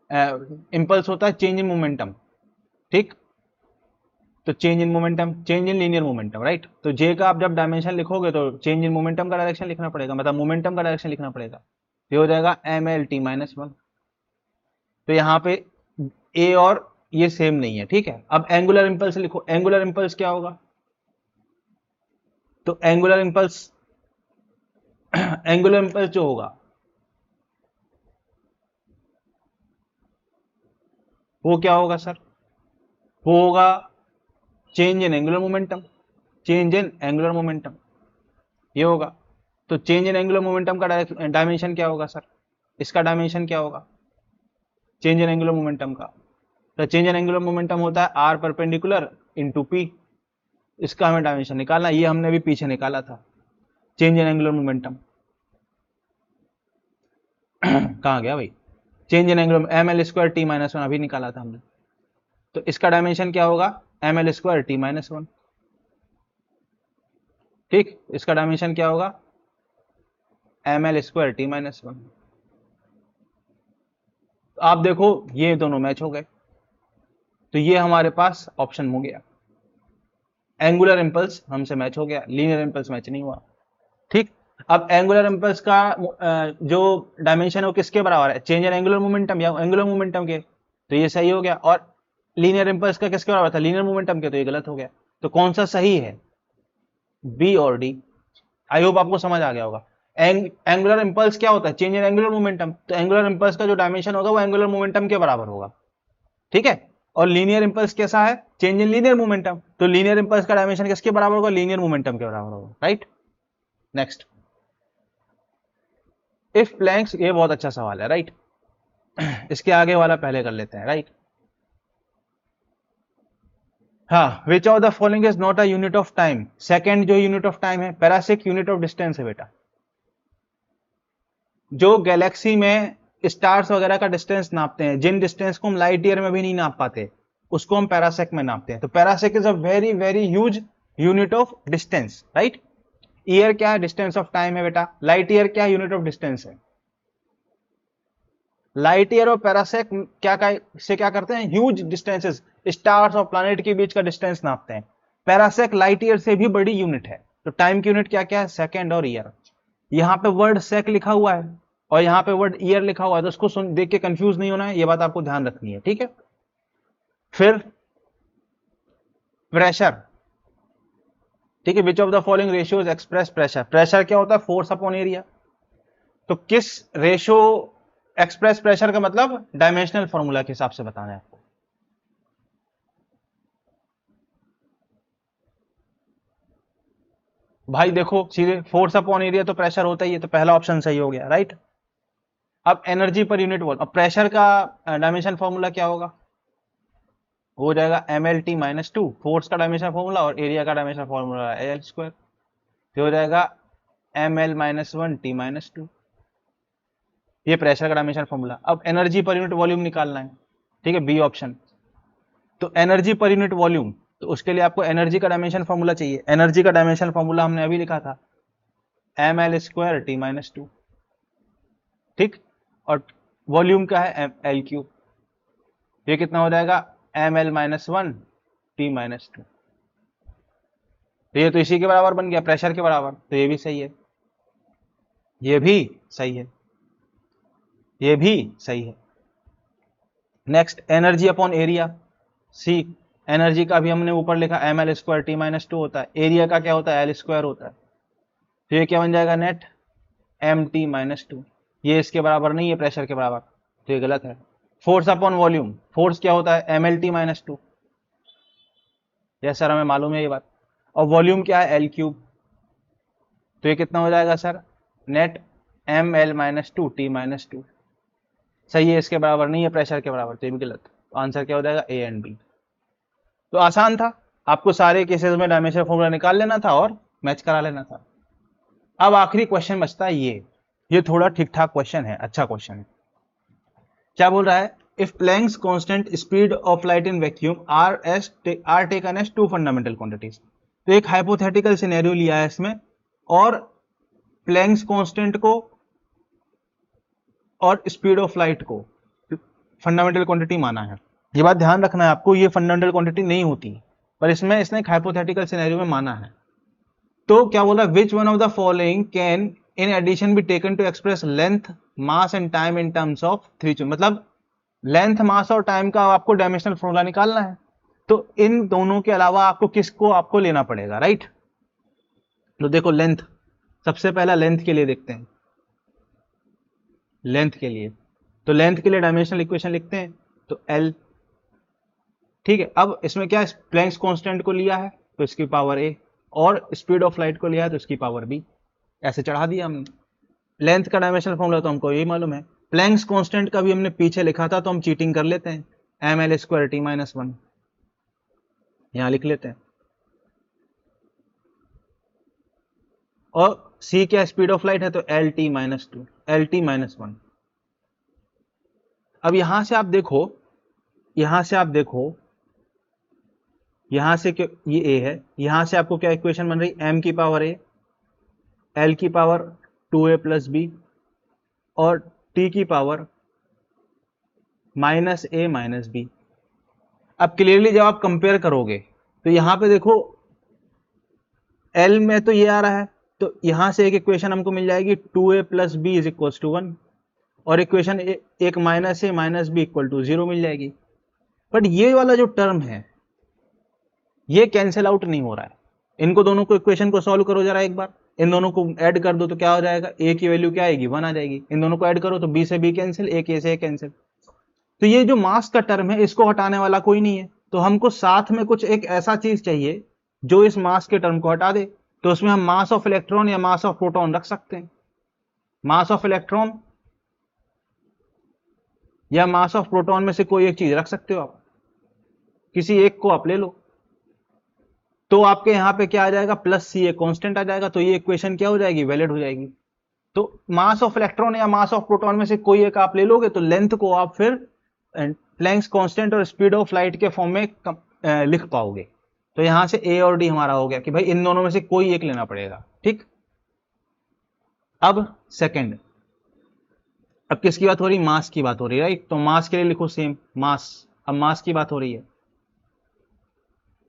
इंपल्स होता है चेंज इन मोमेंटम, ठीक, तो change in momentum, change in linear momentum, right. तो जे का आप जब डायमेंशन लिखोगे तो चेंज इन मोमेंटम का डायरेक्शन लिखना पड़ेगा, मतलब मोमेंटम का डायरेक्शन लिखना पड़ेगा, ये हो जाएगा एम एल टी माइनस 1। तो यहाँ पे ए और ये सेम नहीं है, ठीक है। अब एंगुलर इंपल्स लिखो, एंगुलर इंपल्स क्या होगा, तो एंगुलर इंपल्स एंगुलर इंपल्स जो होगा वो क्या होगा सर, वो होगा change in angular momentum, change in angular momentum, ये होगा। तो चेंज इन एंगुलर मोमेंटम का डायमेंशन क्या होगा सर, इसका डायमेंशन क्या होगा, चेंज इन एंगुलर मोमेंटम का, तो चेंज इन एंगुलर मोमेंटम होता है आर परपेंडिकुलर इंटू पी, इसका हमें डायमेंशन निकालना, ये हमने भी पीछे निकाला था, चेंज इन एंगुलर मोमेंटम कहाँ गया भाई, change in angular M L square T minus 1 अभी निकाला था हमने, तो इसका डायमेंशन क्या होगा, M L square T minus 1, ठीक, इसका डायमेंशन क्या होगा, M L square T minus 1। आप देखो ये दोनों मैच हो गए, तो ये हमारे पास ऑप्शन हो गया, एंगुलर इंपल्स हमसे मैच हो गया, लीनियर इंपल्स मैच नहीं हुआ, ठीक। अब एंगुलर इंपल्स का जो डायमेंशन है वो किसके बराबर है, चेंज इन एंगुलर मोमेंटम या एंगुलर मोमेंटम के, तो ये सही हो गया। और लीनियर इंपल्स का किसके बराबर था, लीनियर मोमेंटम के, तो ये गलत हो गया। तो कौन सा सही है, बी और डी, आई होप आपको समझ आ गया होगा। एंगुलर इंपल्स क्या होता है? Change in angular momentum. तो एंगुलर इंपल्स का जो डायमेंशन होगा वो एंगुलर मोमेंटम के बराबर होगा, ठीक है। और लीनियर इंपल्स कैसा है? Change in linear momentum. तो लीनियर इंपल्स का डायमेंशन किसके बराबर होगा? लीनियर मोमेंटम के बराबर होगा, राइट। नेक्स्ट, इफ प्लैंक्स, ये बहुत अच्छा सवाल है, राइट। इसके आगे वाला पहले कर लेते हैं, राइट। हाँ, which of the following is not a unit of time. Second जो यूनिट ऑफ टाइम है, पैरासिक यूनिट ऑफ डिस्टेंस है बेटा। जो गैलेक्सी में स्टार्स वगैरह का डिस्टेंस नापते हैं, जिन डिस्टेंस को हम लाइट ईयर में भी नहीं नाप पाते, उसको हम पैरासेक में नापते हैं। तो parsec is a very very huge unit of distance, right. Year क्या है? डिस्टेंस ऑफ टाइम है बेटा। लाइट ईयर क्या है? यूनिट ऑफ डिस्टेंस है। लाइट ईयर और पैरासेक क्या करते हैं? ह्यूज डिस्टेंसेस, स्टार्स और प्लैनेट के बीच का डिस्टेंस नापते हैं। पैरासेक लाइट ईयर से भी बड़ी यूनिट है। तो टाइम की यूनिट क्या क्या है? सेकेंड और ईयर। यहां पे वर्ड सेक लिखा हुआ है और यहां पे वर्ड ईयर लिखा हुआ है, तो उसको देख के कंफ्यूज नहीं होना है, ये बात आपको ध्यान रखनी है, ठीक है। फिर प्रेशर, ठीक है। Which of the following ratios express pressure. Pressure क्या होता है? Force upon area. तो किस रेशियो एक्सप्रेस प्रेशर का मतलब डायमेंशनल फॉर्मूला के हिसाब से बताना है आपको। भाई देखो सीधे फोर्स अपॉन एरिया तो प्रेशर होता ही है, तो पहला ऑप्शन सही हो गया, राइट। अब एनर्जी पर यूनिट वॉल्यूम। अब प्रेशर का डायमेंशन फॉर्मूला क्या होगा? हो जाएगा mlt माइनस टू, फोर्स का डायमेंशन फॉर्मूला, और एरिया का डायमेंशन फॉर्मूला एल स्क्वायर। फिर हो जाएगा ml minus one T minus two, ये प्रेशर का डायमेंशन फॉर्मूला। अब एनर्जी पर यूनिट वॉल्यूम निकालना है, ठीक है, बी ऑप्शन। तो एनर्जी पर यूनिट वॉल्यूम, तो उसके लिए आपको एनर्जी का डायमेंशन फॉर्मूला चाहिए। एनर्जी का डायमेंशन फॉर्मूला हमने अभी लिखा था, ml square T minus to, ठीक। और वॉल्यूम का है एल क्यूब, ये कितना हो जाएगा? ml minus one T minus to. तो ये तो इसी के बराबर बन गया, प्रेशर के बराबर। तो ये भी सही है, ये भी सही है, ये भी सही है। नेक्स्ट, एनर्जी अपॉन एरिया, सी। एनर्जी का भी हमने ऊपर लिखा ml square T minus to होता है, एरिया का क्या होता है? एल स्क्वायर होता है। तो ये क्या बन जाएगा? Net M T minus two. ये इसके बराबर नहीं है, प्रेशर के बराबर, तो ये गलत है। फोर्स अपॉन वॉल्यूम, फोर्स क्या होता है? M L T minus two. Yes sir, हमें मालूम है ये बात। और वॉल्यूम क्या है? L cube. तो ये कितना हो जाएगा sir? Net M L minus two T minus two. सही है, इसके बराबर नहीं है, प्रेशर के बराबर, तो ये भी गलत। तो आंसर क्या हो जाएगा? A and B. तो आसान था, आपको सारे केसेस में डायमेंशन फॉर्मूला निकाल लेना था और मैच करा लेना था। अब आखिरी क्वेश्चन बचता है ये थोड़ा ठीक ठाक क्वेश्चन है, अच्छा क्वेश्चन है। क्या बोल रहा है? If Planck's constant speed of light in vacuum are taken as two fundamental quantities. तो एक हाइपोथेटिकल सिनेरियो लिया है इसमें, और प्लैंक्स कांस्टेंट को और स्पीड ऑफ लाइट को फंडामेंटल क्वांटिटी माना है। ये बात ध्यान रखना है आपको, ये फंडामेंटल क्वांटिटी नहीं होती, पर इसमें इसने एक हाइपोथेटिकल सिनेरियो में माना है। तो क्या बोला? Which one of the following can in addition be taken to express length, mass and time in terms of three. मतलब लेंथ, मास और टाइम का आपको डायमेंशनल फॉर्मूला निकालना है, तो इन दोनों के अलावा आपको लेना पड़ेगा, राइट। तो देखो लेंथ, सबसे पहला लेंथ के लिए देखते हैं। लेंथ के लिए, तो लेंथ के लिए डायमेंशनल इक्वेशन लिखते हैं, तो एल, ठीक है। अब इसमें क्या, प्लैंक्स कांस्टेंट को लिया है तो इसकी पावर ए, और स्पीड ऑफ लाइट को लिया है तो इसकी पावर बी, ऐसे चढ़ा दिया हमने। लेंथ का डायमेंशनल फॉर्मूला तो हमको यही मालूम है। प्लैंक्स कांस्टेंट का भी हमने पीछे लिखा था, तो हम चीटिंग कर लेते हैं, M L square T minus one यहां लिख लेते हैं। और सी क्या, स्पीड ऑफ लाइट है, तो L T minus to, L T minus one. अब यहां से आप देखो, यहां से ये ए है, यहां से आपको क्या इक्वेशन बन रही? एम की पावर ए, एल की power two A plus B, और टी की power minus A minus B. अब क्लियरली जब आप कंपेयर करोगे तो यहां पे देखो एल में तो ये आ रहा है, तो यहां से एक इक्वेशन हमको मिल जाएगी, two A plus B is equal to one, और इक्वेशन एक minus A minus B equal to zero मिल जाएगी। बट ये वाला जो टर्म है ये कैंसिल आउट नहीं हो रहा है। इनको दोनों को इक्वेशन को सॉल्व करो जरा एक बार, इन दोनों को ऐड कर दो तो क्या हो जाएगा, ए की वैल्यू क्या आएगी, 1 आ जाएगी। इन दोनों को ऐड करो तो बी से बी कैंसिल, ए से ए कैंसिल। तो ये जो मास का टर्म है इसको हटाने वाला कोई नहीं है, तो हमको साथ में कुछ एक ऐसा चीज चाहिए जो इस मास के टर्म को हटा दे। तो उसमें हम मास ऑफ इलेक्ट्रॉन या मास ऑफ प्रोटॉन रख सकते हैं। मास ऑफ इलेक्ट्रॉन या मास ऑफ प्रोटॉन में से कोई एक चीज रख सकते हो आप, किसी एक को आप ले लो। तो आपके यहां पे क्या आ जाएगा, प्लस सी, एक कांस्टेंट आ जाएगा। तो ये इक्वेशन क्या हो जाएगी, वैलिड हो जाएगी। तो मास ऑफ इलेक्ट्रॉन या मास ऑफ प्रोटॉन में से कोई एक आप ले लोगे तो लेंथ को आप फिर प्लैंक्स कांस्टेंट और स्पीड ऑफ लाइट के फॉर्म में लिख पाओगे। तो यहां से ए और डी हमारा हो गया कि भाई इन दोनों में से कोई एक लेना पड़ेगा। ठीक, अब सेकंड, अब किसकी बात हो रही, मास की बात हो रही है, राइट। तो मास के लिए लिखो सेम मास। अब मास की बात हो रही है,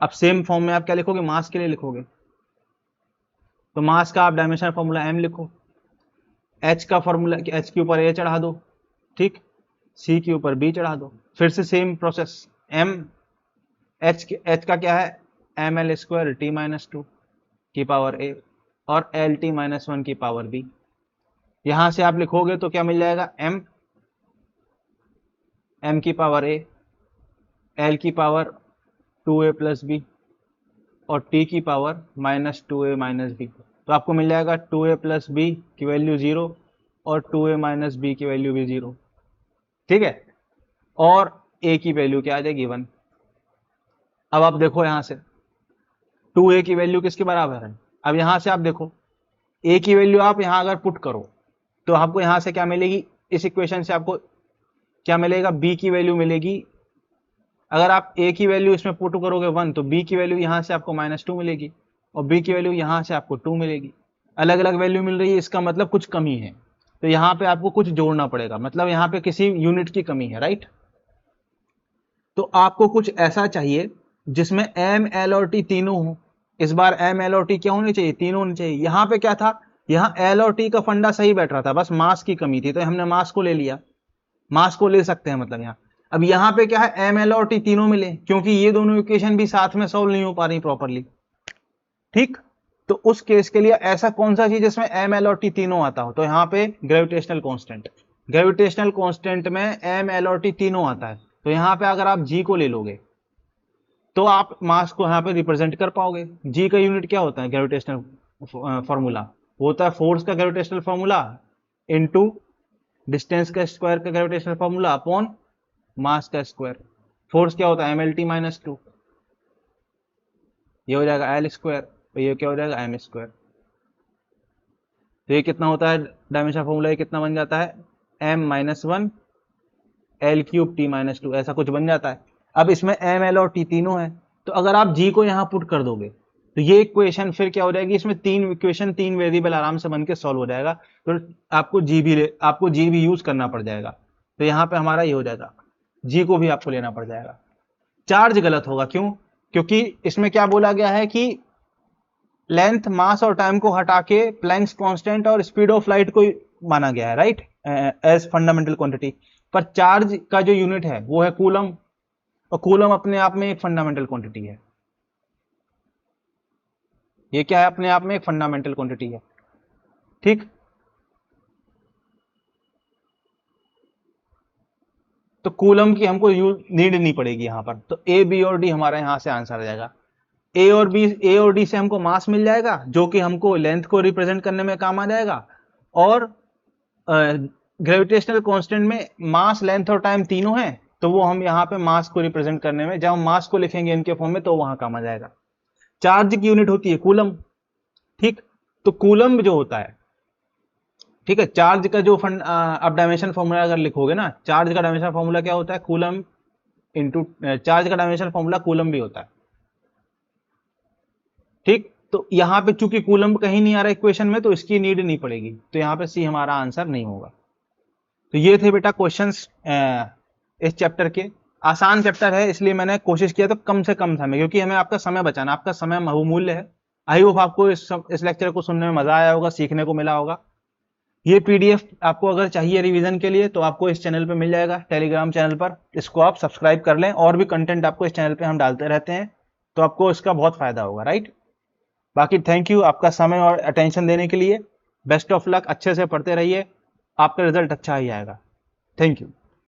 अब सेम फॉर्म में आप क्या लिखोगे, मास के लिए लिखोगे। तो मास का आप डायमेंशन फॉर्मूला m लिखो, h का फॉर्मूला, h के ऊपर a चढ़ा दो, ठीक, c के ऊपर b चढ़ा दो। फिर से सेम प्रोसेस, m h का क्या है, ml स्क्वायर t माइनस 2 की पावर a और l t माइनस 1 की पावर b। यहां से आप लिखोगे तो क्या मिल जाएगा, m की पावर a, l की पावर 2a प्लस b और t की power minus 2a minus b। तो आपको मिल जाएगा 2a प्लस b की वैल्यू 0 और 2a माइनस b की वैल्यू भी 0, ठीक है। और a की वैल्यू क्या आ जाएगी, 1। अब आप देखो यहां से 2a की वैल्यू किसके बराबर है। अब यहां से आप देखो a की वैल्यू आप यहां अगर पुट करो तो आपको यहां से क्या मिलेगी, इस इक्वेशन से आपको क्या मिलेगा, b की वैल्यू मिलेगी। अगर आप a की वैल्यू इसमें पुट करोगे 1 तो b की वैल्यू यहां से आपको -2 मिलेगी और b की वैल्यू यहां से आपको 2 मिलेगी। अलग अलग वैल्यू मिल रही है, इसका मतलब कुछ कमी है। तो यहां पे आपको कुछ जोड़ना पड़ेगा, मतलब यहां पे किसी यूनिट की कमी है, राइट। तो आपको कुछ ऐसा चाहिए जिसमें m, l और t तीनों हो। इस बार m, l और t क्या होनी चाहिए, तीनों होनी चाहिए। यहां पे क्या था, यहां l और t का फंडा सही बैठ रहा था, बस मास की कमी थी, तो हमने मास को ले लिया, मास को ले सकते हैं मतलब यहाँ। अब यहाँ पे क्या है, एम एल और टी तीनों मिले, क्योंकि ये दोनों इक्वेशन भी साथ में सॉल्व नहीं हो पा रही प्रॉपरली, ठीक। तो उस केस के लिए ऐसा कौन सा चीज जिसमें एम एल और टी तीनों आता हो, तो यहाँ पे ग्रेविटेशनल कांस्टेंट। ग्रेविटेशनल कांस्टेंट में एम एल और टी तीनों आता है, तो यहाँ पे अगर आप जी को ले लोगे तो आप मास को यहाँ पे रिप्रेजेंट कर पाओगे। जी का यूनिट क्या होता है, ग्रेविटेशनल फॉर्मूला होता है फोर्स का ग्रेविटेशनल फॉर्मूला इनटू डिस्टेंस का स्क्वायर का ग्रेविटेशनल फॉर्मूला अपॉन मास का स्क्वायर। फोर्स क्या होता है, एम एल टी माइनस 2, ये हो जाएगा एल स्क्वायर, तो ये क्या हो जाएगा, एम स्क्वायर। तो ये कितना होता है डायमेंशन फॉर्मूला, ये कितना बन जाता है, m minus 1 L cube T minus 2, ऐसा कुछ बन जाता है। अब इसमें एम एल और टी तीनों है, तो अगर आप जी को यहाँ पुट कर दोगे तो ये इक्वेशन फिर क्या हो जाएगी, इसमें तीन इक्वेशन, तीन वेरिएबल आराम से बन के सॉल्व हो जाएगा। तो आपको जी भी यूज करना पड़ जाएगा। तो यहाँ पे हमारा ये हो जाएगा, जी को भी आपको लेना पड़ जाएगा। चार्ज गलत होगा, क्यों, क्योंकि इसमें क्या बोला गया है कि लेंथ, मास और टाइम को हटा के प्लैंक्स कांस्टेंट और स्पीड ऑफ लाइट को माना गया है, राइट, एज फंडामेंटल क्वांटिटी। पर चार्ज का जो यूनिट है वो है कूलम, और कूलम अपने आप में एक फंडामेंटल क्वांटिटी है। ये क्या है, अपने आप में एक फंडामेंटल क्वांटिटी है, ठीक। तो कूलम की हमको नीड नहीं पड़ेगी यहां पर। तो ए, बी और डी हमारा यहां से आंसर आ जाएगा। ए और डी से हमको मास मिल जाएगा जो कि हमको लेंथ को रिप्रेजेंट करने में काम आ जाएगा, और ग्रेविटेशनल कांस्टेंट में मास, लेंथ और टाइम तीनों हैं, तो वो हम यहाँ पे मास को रिप्रेजेंट करने में, जब हम मास को लिखेंगे इनके फॉर्म में, तो वहां काम आ जाएगा। चार्ज की यूनिट होती है कूलम, ठीक। तो कूलम जो होता है, ठीक है, चार्ज का जो अब डायमेंशन फॉर्मूला अगर लिखोगे ना, चार्ज का डायमेंशन फॉर्मूला क्या होता है, कूलम इंटू, चार्ज का डायमेंशन फॉर्मूला कूलम भी होता है, ठीक। तो यहां पे चूंकि कूलम कहीं नहीं आ रहा इक्वेशन में, तो इसकी नीड नहीं पड़ेगी, तो यहां पे सी हमारा आंसर नहीं होगा। तो ये थे बेटा क्वेश्चंस इस चैप्टर के। आसान चैप्टर है, इसलिए मैंने कोशिश किया तो कम से कम समय, क्योंकि हमें आपका समय बचाना, आपका समय बहुमूल्य है। आई होप आपको इस लेक्चर को सुनने में मजा आया होगा, सीखने को मिला होगा। ये पीडीएफ आपको अगर चाहिए रिवीजन के लिए तो आपको इस चैनल पे मिल जाएगा, टेलीग्राम चैनल पर। इसको आप सब्सक्राइब कर लें, और भी कंटेंट आपको इस चैनल पे हम डालते रहते हैं, तो आपको इसका बहुत फायदा होगा, राइट। बाकी थैंक यू आपका समय और अटेंशन देने के लिए। बेस्ट ऑफ लक, अच्छे से पढ़ते रहिए, आपका रिजल्ट अच्छा ही आएगा। Thank you.